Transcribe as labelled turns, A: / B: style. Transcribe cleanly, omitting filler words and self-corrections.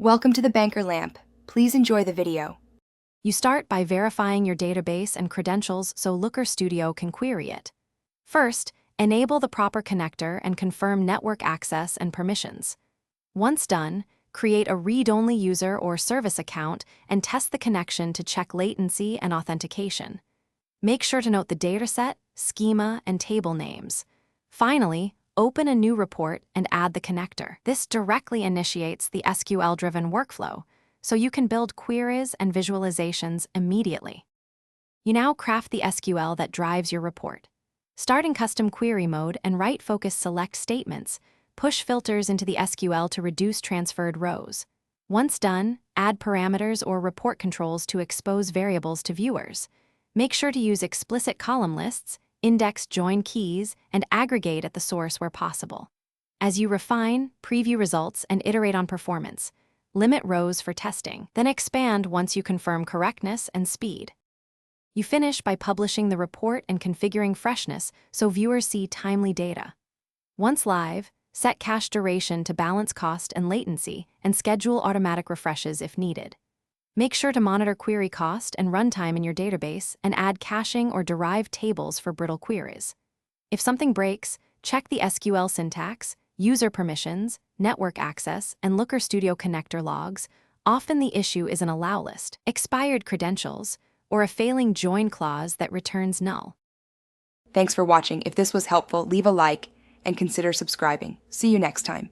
A: Welcome to the Banker Lamp. Please enjoy the video.
B: You start by verifying your database and credentials so Looker Studio can query it. First, enable the proper connector and confirm network access and permissions. Once done, create a read-only user or service account and test the connection to check latency and authentication. Make sure to note the dataset, schema, and table names. Finally, open a new report and add the connector. This directly initiates the SQL-driven workflow, so you can build queries and visualizations immediately. You now craft the SQL that drives your report. Start in custom query mode and right-focus select statements. Push filters into the SQL to reduce transferred rows. Once done, add parameters or report controls to expose variables to viewers. Make sure to use explicit column lists, index join keys, and aggregate at the source where possible. As you refine, preview results, and iterate on performance, limit rows for testing, then expand once you confirm correctness and speed. You finish by publishing the report and configuring freshness so viewers see timely data. Once live, set cache duration to balance cost and latency and schedule automatic refreshes if needed. Make sure to monitor query cost and runtime in your database and add caching or derived tables for brittle queries. If something breaks, check the SQL syntax, user permissions, network access, and Looker Studio connector logs. Often the issue is an allow list, expired credentials, or a failing join clause that returns null.
A: Thanks for watching. If this was helpful, leave a like and consider subscribing. See you next time.